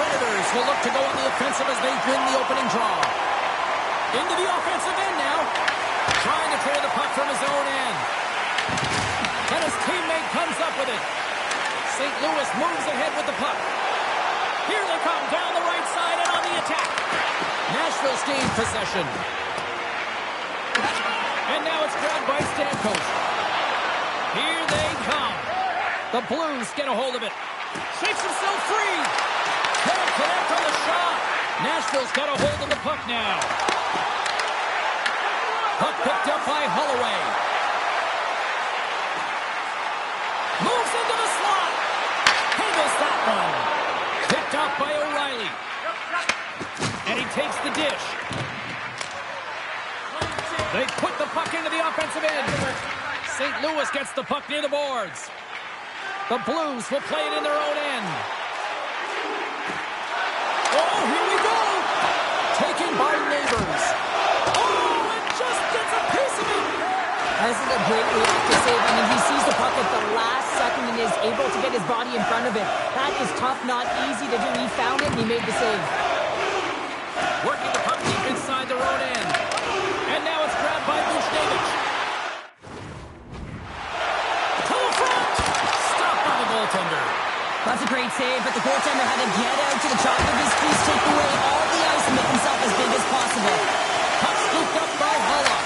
Predators will look to go on the offensive as they win the opening draw. Into the offensive end now. Trying to clear the puck from his own end. And his teammate comes up with it. St. Louis moves ahead with the puck. Here they come down the right side and on the attack. Nashville's gained possession. And now it's grabbed by Stamkos. Here they come. The Blues get a hold of it. Shakes himself free. Can't connect on the shot. Nashville's got a hold of the puck now. Puck picked up by Holloway. Moves into the slot. Handles that one. Picked up by O'Reilly. And he takes the dish. They put the puck into the offensive end. St. Louis gets the puck near the boards. The Blues will play it in their own end. Oh, here we go. Taken by Neighbors. Oh, it just gets a piece of it. This is a great reactive save. I mean, he sees the puck at the last second and is able to get his body in front of it. That is tough, not easy to do. He found it and he made the save. Working the puck deep inside their own end. And now it's grabbed by Buchnevich. To the front. Stopped by the goaltender. That's a great save, but the goaltender had to get out to the top of his crease, take away all the ice, and make himself as big as possible. Puck scooped up by Holla.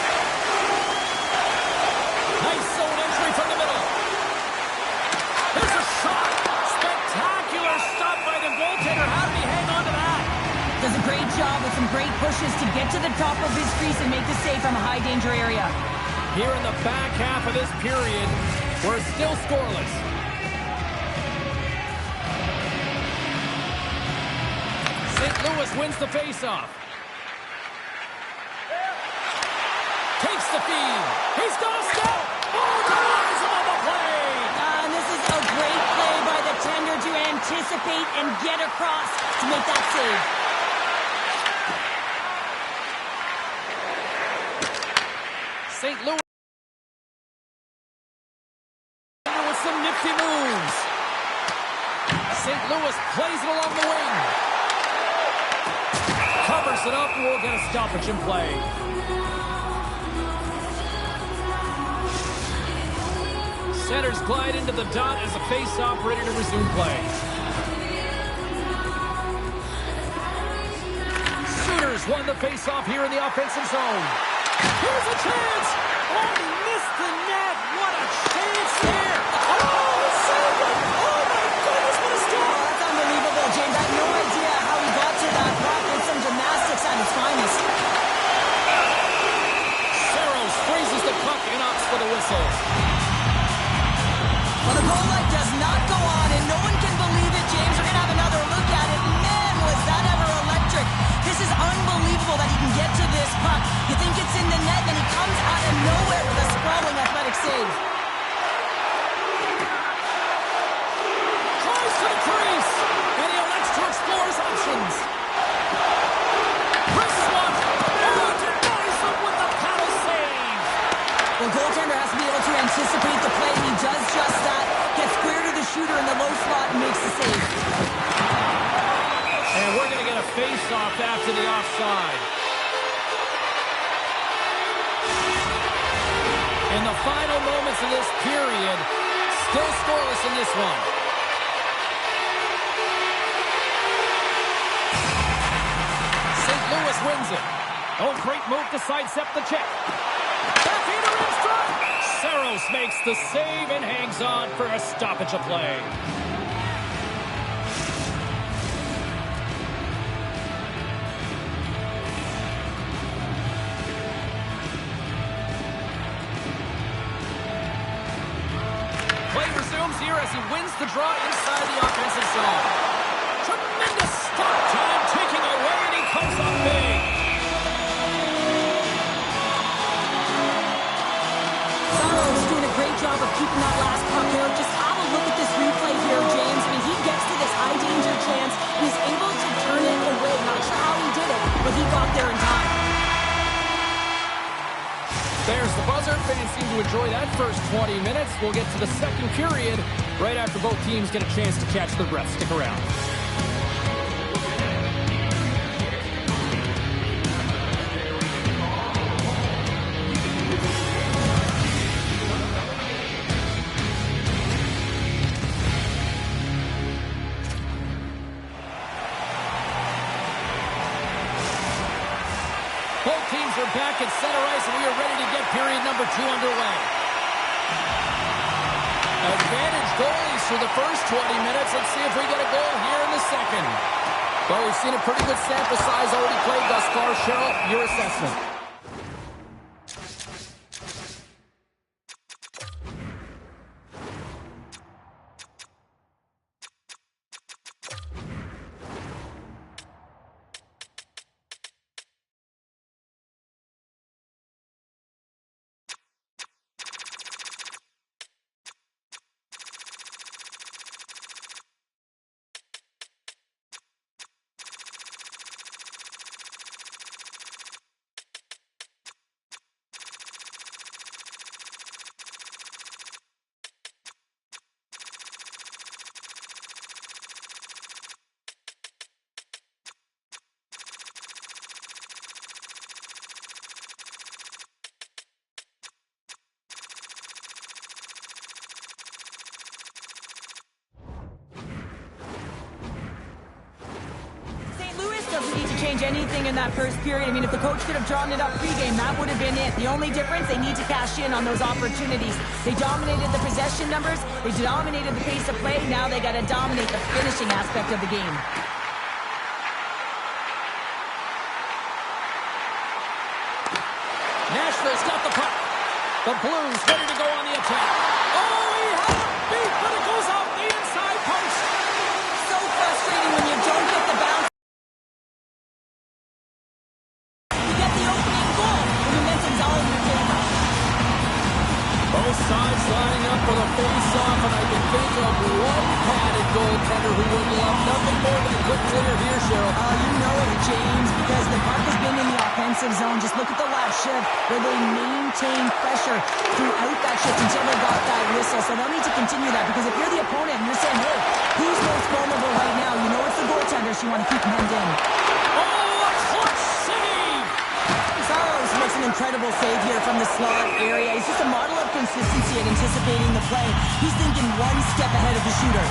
Nice zone entry from the middle. There's a shot. Spectacular stop by the goaltender. How did he hang on to that? Does a great job with some great pushes to get to the top of his crease and make the save from a high-danger area. Here in the back half of this period, we're still scoreless. St. Louis wins the faceoff. Takes the feed. He's got a step. Oh, drives him on the play. And this is a great play by the tender to anticipate and get across to make that save. St. Louis with some nifty moves. St. Louis plays it along the wing. Covers it up and we'll get a stoppage in play. Centers glide into the dot as a face-off ready to resume play. Sooners won the face-off here in the offensive zone. Here's a chance! Oh, he missed the net! What a chance there! Oh, he saved it! Oh, my goodness, what a stop! Oh, that's unbelievable, James. I have no idea how he got to that puck. It's some gymnastics at its finest. Saros freezes the puck and opts for the whistle. Well, the goal light does not go on, and no one can believe it, James. We're going to have another look at it. Man, was that ever electric. This is unbelievable that he can get to this puck. You think it's in the net, and he comes out of nowhere with a sprawling athletic save. Tries to the crease, and he elects to explore his options. Presses one. Oh, denies him with the paddle save. The goaltender has to be able to anticipate the play. He does just that. Gets square to the shooter in the low slot and makes the save. And we're going to get a face-off after the offside. In the final moments of this period, still scoreless in this one. St. Louis wins it. Oh, great move to sidestep the check. Backhander in front. Saros makes the save and hangs on for a stoppage of play. Play resumes here as he wins the draw inside the offensive zone. Tremendous stop time taking away, and he comes up big. Saros doing a great job of keeping that last puck out. Just have a look at this replay here, James. I mean, he gets to this high-danger chance, and he's able to turn it away. Not sure how he did it, but he got there in time. There's the buzzer. Fans seem to enjoy that first 20 minutes. We'll get to the second period right after both teams get a chance to catch their breath. Stick around. Both teams are back at center ice, and we are ready to get period number 2 underway. Advantage goalies for the first 20 minutes. Let's see if we get a goal here in the second. Well, we've seen a pretty good sample size already played thus far. Cheryl, your assessment. Doesn't need to change anything in that first period. I mean, if the coach could have drawn it up pregame, that would have been it. The only difference, they need to cash in on those opportunities. They dominated the possession numbers. They dominated the pace of play. Now they got to dominate the finishing aspect of the game. Nashville's got the puck. The Blues ready to go on the attack. Oh, he had it beat, but it goes off the inside post. So frustrating when you don't get the bounce. Both sides lining up for the face-off, and I can think of one padded goaltender who would love nothing more than a quick clear here, Cheryl. Oh, you know it, James, because the puck has been in the offensive zone. Just look at the last shift where they maintained pressure throughout that shift until they got that whistle. So they'll need to continue that, because if you're the opponent and you're saying, hey, who's most vulnerable right now? You know it's the goaltender, so you want to keep him hemmed in. Oh, a clutch save! Saros makes an incredible save here from the slot area. He's just a model of consistency and anticipating the play. He's thinking one step ahead of the shooter.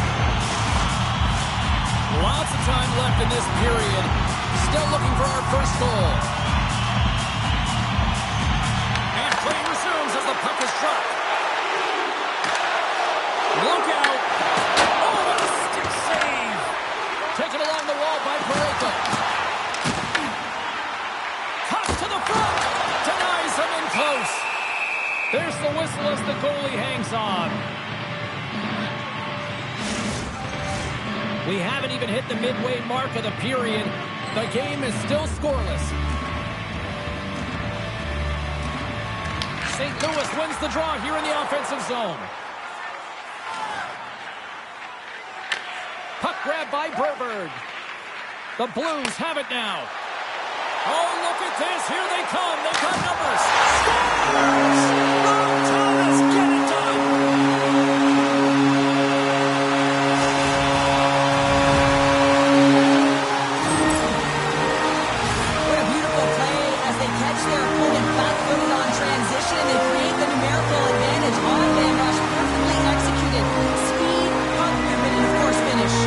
Lots of time left in this period. Still looking for our first goal. And play resumes as the puck is dropped. Look out! Oh, what a stick save! Taken along the wall by Pareko. To the front, denies him in close. There's the whistle as the goalie hangs on. We haven't even hit the midway mark of the period. The game is still scoreless. St. Louis wins the draw here in the offensive zone. Puck grab by Burberg. The Blues have it now. Oh, look at this. Here they come. They've got numbers. Scores! Oh, Thomas, get it done! What a beautiful play as they catch their opponent back-footed on transition and create the numerical advantage on man rush. Perfectly executed. Speed, puck movement, and of course finish.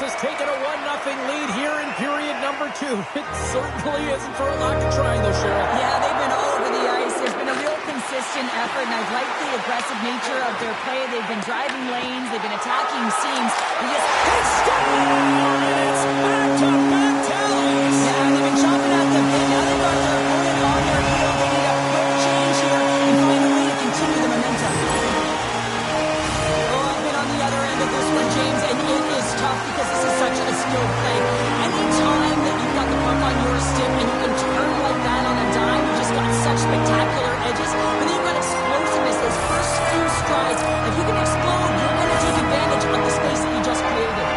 Has taken a 1-0 lead here in period number 2. It certainly isn't for a lack of trying, though, Cheryl. Yeah, they've been all over the ice. There's been a real consistent effort, and I've liked the aggressive nature of their play. They've been driving lanes. They've been attacking seams. They just... It's scored! It's back-to-back tallies! Yeah, they've been chopping at the bit. Now they've got their opponent on their heel. They need a quick change here and find a way to continue the momentum. Oh, I've been on the other end of this one, James, and it is tough because this is such a skilled play. Anytime that you've got the puck on your stick and you can turn like that on a dime, you just got such spectacular edges. But then you've got explosiveness, those first few strides. If you can explode, you're going to take advantage of the space that you just created.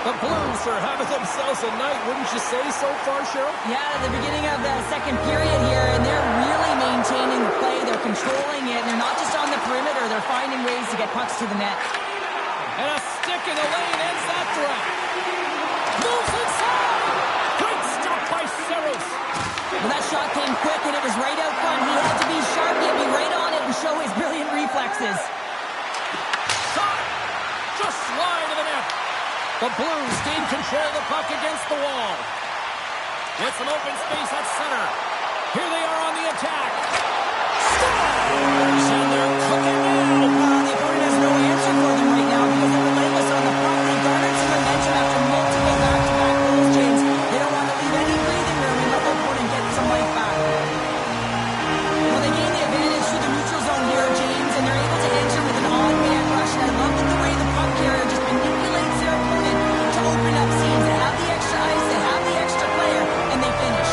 The Blues are having themselves a night, wouldn't you say, so far, Cheryl? Yeah, at the beginning of the second period here, and they're really maintaining the play. They're controlling it, and they're not just on the perimeter. They're finding ways to get pucks to the net. And a stick in the lane ends that threat. Moves inside. Great stop by Saros. Well, that shot came quick when it was right out front. He had to be sharp. He had to be right on it and show his brilliant reflexes. Shot. Just slide to the net. The Blues gain control of the puck against the wall. With some open space at center. Here they are on the attack. Scores! And they're cooking now. The opponent has no answer for them right now because they're relentless on the puck. They garnered some momentum after multiple back-to-back goals, James. They don't want to leave any breathing room and let the opponent get some life back. Well, they gain the advantage through the neutral zone here, James, and they're able to enter with an odd man rush. And I love that the way the puck carrier just manipulates their opponent to open up seams. They have the extra ice, they have the extra player, and they finish.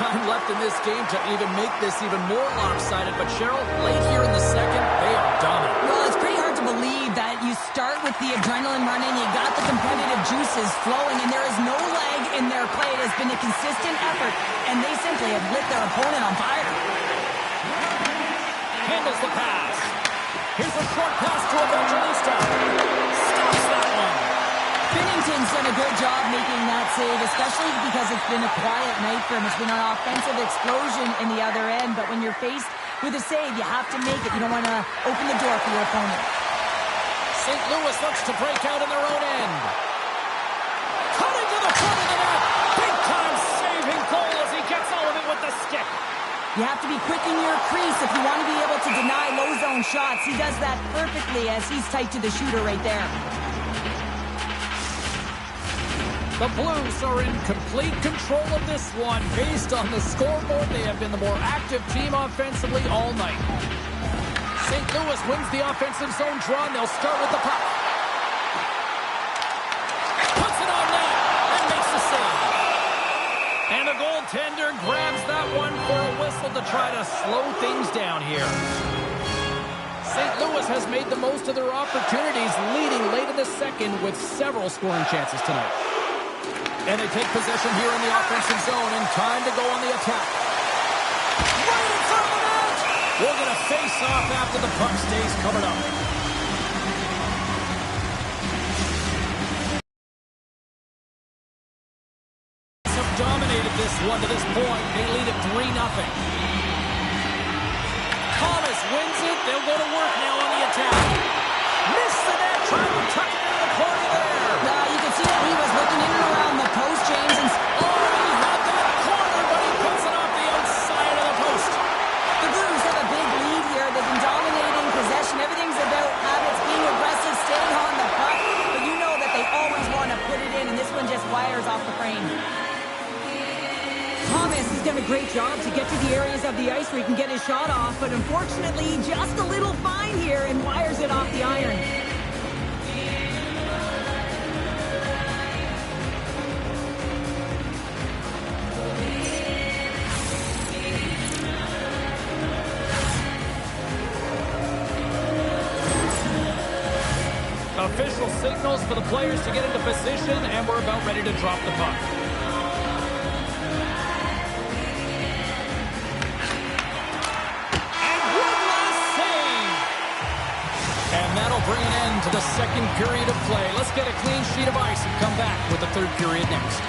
Time left in this game to even make this even more lopsided, but Cheryl, late here in the second, they are dominant. Well, it's pretty hard to believe that you start with the adrenaline running, you got the competitive juices flowing, and there is no lag in their play. It has been a consistent effort, and they simply have lit their opponent on fire. Handles the pass. Here's a short pass to Evangelista. Stops that one. Binnington's done a good job making that save, especially because it's been a quiet night for him. It's been an offensive explosion in the other end, but when you're faced with a save, you have to make it. You don't want to open the door for your opponent. St. Louis looks to break out in their own end. Cutting to the front of the net. Big-time saving goal as he gets all of it with the stick. You have to be quick in your crease if you want to be able to deny low-zone shots. He does that perfectly as he's tight to the shooter right there. The Blues are in complete control of this one. Based on the scoreboard, they have been the more active team offensively all night. St. Louis wins the offensive zone draw, and they'll start with the puck. Puts it on net and makes the save. And the goaltender grabs that one for a whistle to try to slow things down here. St. Louis has made the most of their opportunities, leading late in the second with several scoring chances tonight. And they take possession here in the offensive zone, and time to go on the attack. Right in front of the net! We're going to face off after the puck stays covered up. Have dominated this one to this point. They lead it 3-0. Thomas wins it. They'll go to work now on the attack. Missed the net, trying to tuck it into the corner there. You can see that he was looking in and around the post, James, and already had that corner, but he puts it off the outside of the post. The Blues have a big lead here. They've been dominating possession. Everything's about habits, being aggressive, staying on the puck, but you know that they always want to put it in, and this one just wires off the frame. Thomas has done a great job to get to the areas of the ice where he can get his shot off, but unfortunately, just a little fine here and wires it off the iron. Official signals for the players to get into position, and we're about ready to drop the puck. And one last save! And that'll bring an end to the second period of play. Let's get a clean sheet of ice and come back with the third period next.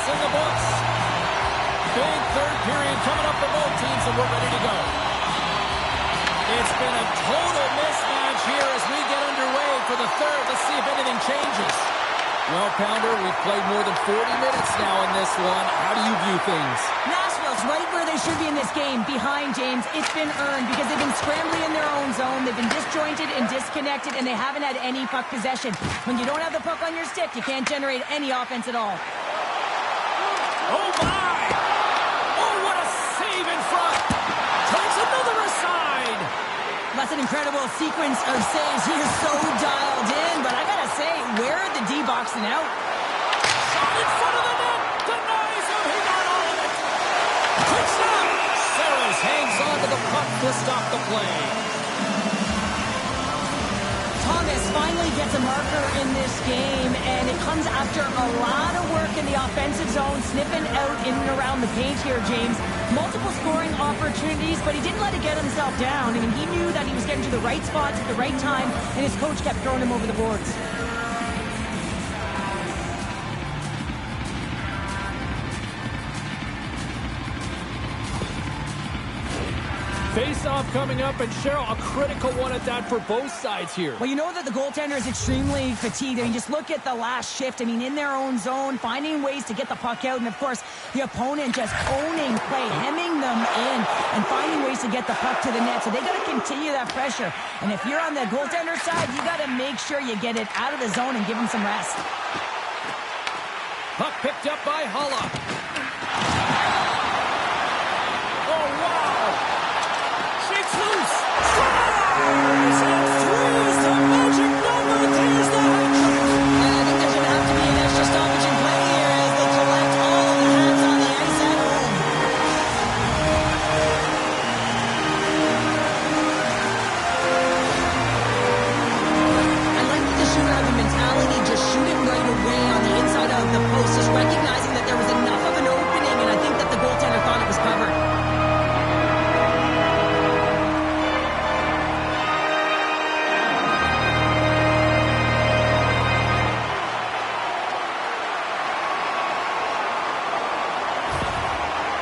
In the books. Big third period coming up for both teams, and we're ready to go. It's been a total mismatch here as we get underway for the third. Let's see if anything changes. Well, Pounder, we've played more than 40 minutes now in this one. How do you view things? Nashville's right where they should be in this game, behind James. It's been earned because they've been scrambling in their own zone. They've been disjointed and disconnected, and they haven't had any puck possession. When you don't have the puck on your stick, you can't generate any offense at all. Oh, my! Oh, what a save in front! Turns another aside! That's an incredible sequence of saves. He is so dialed in, but I gotta say, where are the D boxing out? Shot in front of the net! Denies him! He got all of it! Quick stop! Saros hangs on to the puck to stop the play. Thomas finally gets a marker in this game, and it comes after a lot of work in the offensive zone, sniffing out in and around the paint here, James. Multiple scoring opportunities, but he didn't let it get himself down. I mean, he knew that he was getting to the right spots at the right time, and his coach kept throwing him over the boards. Face-off coming up, and Cheryl, a critical one at that for both sides here. Well, you know that the goaltender is extremely fatigued. I mean, just look at the last shift. I mean, in their own zone, finding ways to get the puck out, and of course, the opponent just owning play, hemming them in, and finding ways to get the puck to the net. So they got to continue that pressure. And if you're on the goaltender side, you got to make sure you get it out of the zone and give him some rest. Puck picked up by Hulla. Oh, wow! Shakes loose. Scores! And throws the magic number. There's the hat-trick. And I think there's going to have to be an extra stoppage in play here as they collect all of the hats on the ice at home. I like that the shooter had the mentality, just shoot it right away on the inside of the post, just recognizing that there was enough of an opening, and I think that the goaltender thought it was covered.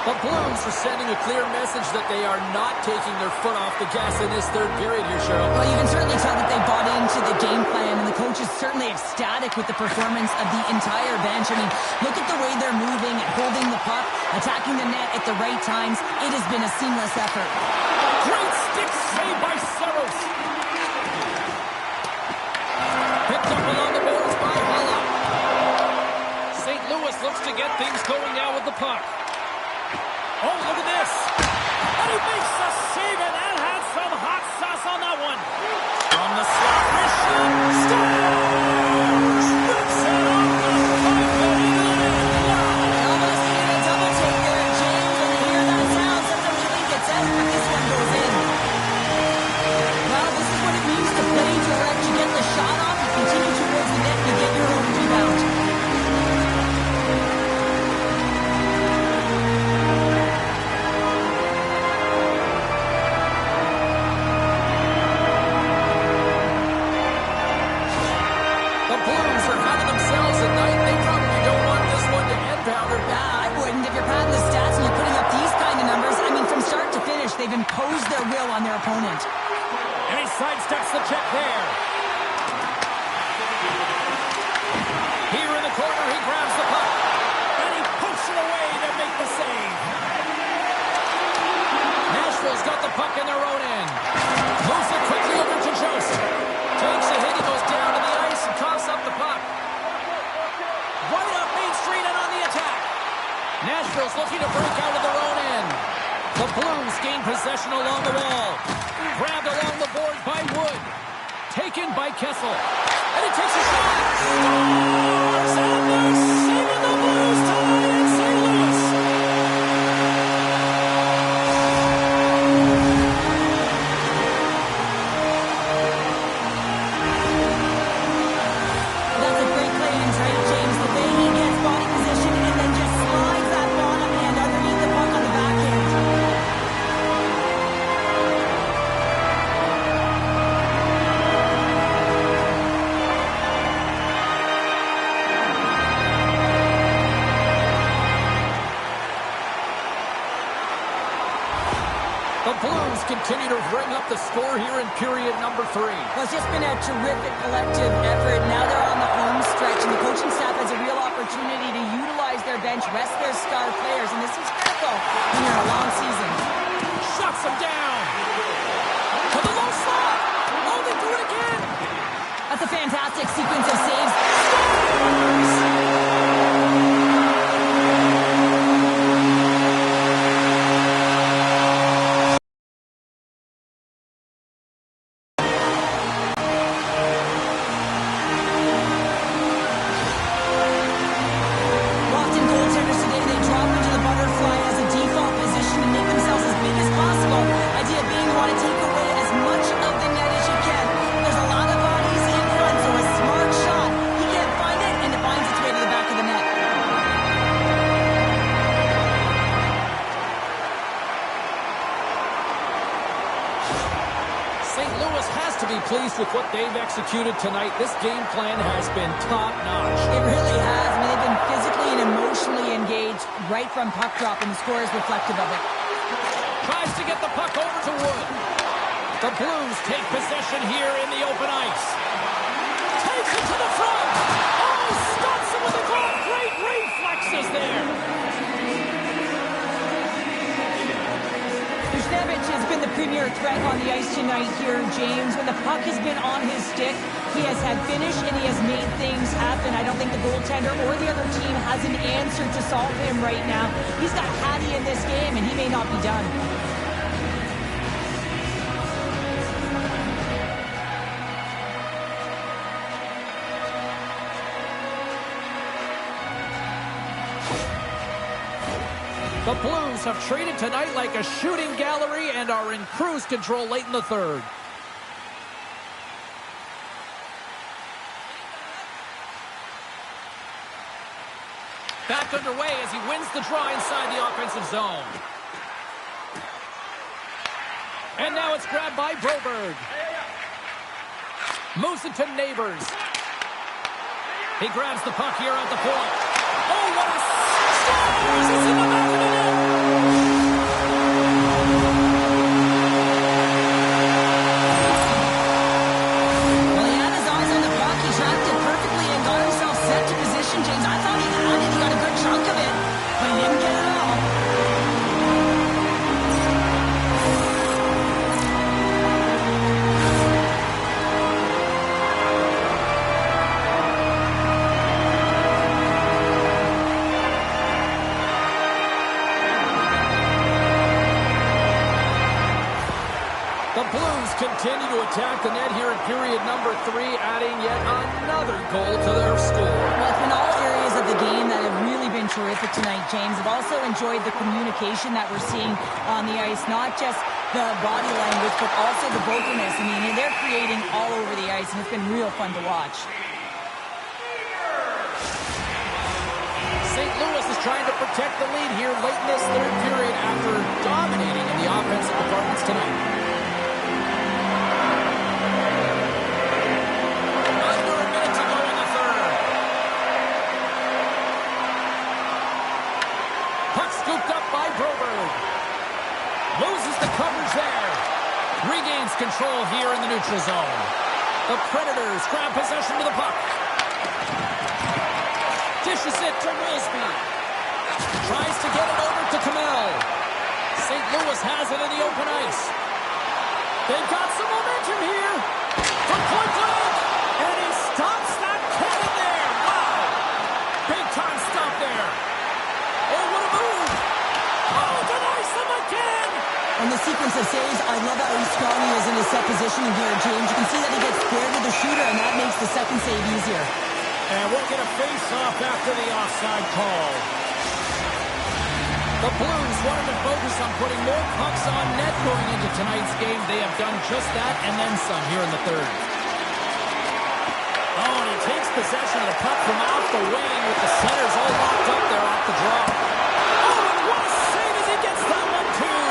The Blues are sending a clear message that they are not taking their foot off the gas in this third period here, Cheryl. Well, you can certainly tell that they bought into the game plan, and the coach is certainly ecstatic with the performance of the entire bench. I mean, look at the way they're moving, holding the puck, attacking the net at the right times. It has been a seamless effort. Great stick save by Saros. Picked up along the boards by Hulla. St. Louis looks to get things going now with the puck. Oh, look at this. And he makes the save, and that had some hot sauce on that one. From the slot, his shot scores! Rips it off the puck, and in. Wow. Almost getting a double take there, James. When you hear that sound, sometimes you think it's out, but this one goes in. Well, this is what it means to play direct. You get the shot off, you continue towards the net, you get your own rebound. They've imposed their will on their opponent. And he sidesteps the check there. Here in the corner, he grabs the puck. And he pokes it away to make the save. Nashville's got the puck in their own end. Moves it quickly over to Joseph. Takes a hit, he goes down to the ice and coughs up the puck. Right up Main Street and on the attack. Nashville's looking to break out of their own end. The Blues gain possession along the wall. Grabbed along the board by Wood. Taken by Kessel. And he takes a shot. Scores! And they're saving the Blues tonight in St. Louis. That's a great play in tight, James. The way he gets body position and then just slides that bottom hand underneath the puck on the backhand. The Blues continue to bring up the score here in period number 3. Well, it's just been a terrific collective effort. Now they're on the home stretch, and the coaching staff has a real opportunity to utilize their bench, rest their star players, and this is critical when you're in a long season. Shuts them down. To the low slot. Oh, they do it again. That's a fantastic sequence of saves. they've executed tonight, this game plan has been top-notch. It really has. I mean, they've been physically and emotionally engaged right from puck drop, and the score is reflective of it. Tries to get the puck over to Wood. The Blues take possession here in the open ice. Takes it to the front. Oh, stops it with a glove. Great reflexes there. Buchnevich has been the premier threat on the ice tonight here, James. When the puck has been on his stick, he has had finish and he has made things happen. I don't think the goaltender or the other team has an answer to solve him right now. He's got Hattie in this game, and he may not be done. The Blues have traded tonight like a shooting gallery and are in cruise control late in the third. Back underway as he wins the draw inside the offensive zone. And now it's grabbed by Broberg. Moves it to Neighbors. He grabs the puck here at the point. Oh, what a save! It's in the back of the net! Well, he had his eyes on the puck. He tracked it perfectly and got himself set to position, James. I thought he had it. He got a good chunk of it, but he didn't get it all. Continue to attack the net here in period number 3, adding yet another goal to their score. Well, it's been all areas of the game that have really been terrific tonight, James. I've also enjoyed the communication that we're seeing on the ice, not just the body language, but also the vocalness. I mean, they're creating all over the ice, and it's been real fun to watch. St. Louis is trying to protect the lead here late in this third period after dominating in the offensive departments tonight. Loses the coverage there. Regains control here in the neutral zone. The Predators grab possession to the puck. Dishes it to Wilsby. Tries to get it over to Kamel. St. Louis has it in the open ice. They've got some momentum here. From point blank. And he stops that cannon there. Wow. Big time stop there. Oh, what a move. Oh, denies them again. And the sequence of saves, I love how strong he is in his set positioning here, James. You can see that he gets paired with the shooter, and that makes the second save easier. And we'll get a face-off after the offside call. The Blues wanted to focus on putting more pucks on net going into tonight's game. They have done just that and then some here in the third. Oh, and he takes possession of the puck from off the wing with the centers all locked up there off the draw. Oh, and what a save as he gets that one, too.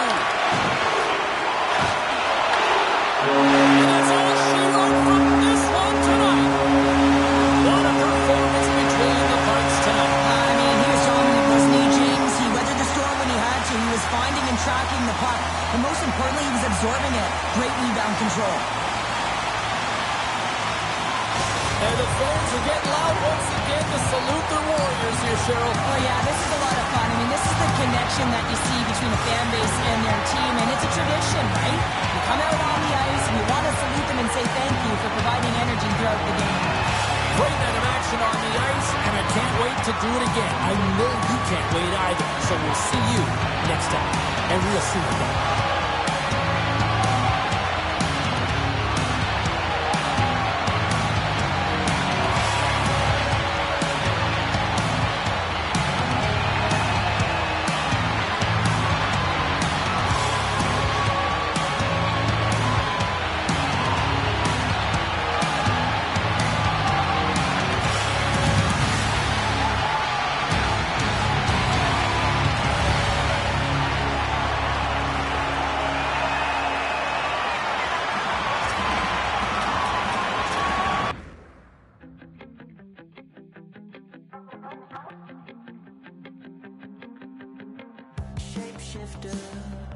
And that's all she wrote from this one tonight. What a performance between the parts tonight. I mean, he was dominant, wasn't he, James? He weathered the storm when he had to. He was finding and tracking the puck. And most importantly, he was absorbing it. Great rebound control. And the fans are getting loud once again to salute their Warriors here, Cheryl. Oh, yeah, this is a lot of fun. I mean, this is the connection that you see between the fan base and their team, and it's a tradition, right? You come out on the ice, and you want to salute them and say thank you for providing energy throughout the game. Great night of action on the ice, and I can't wait to do it again. I know you can't wait either, so we'll see you next time, and real soon again. shapeshifter.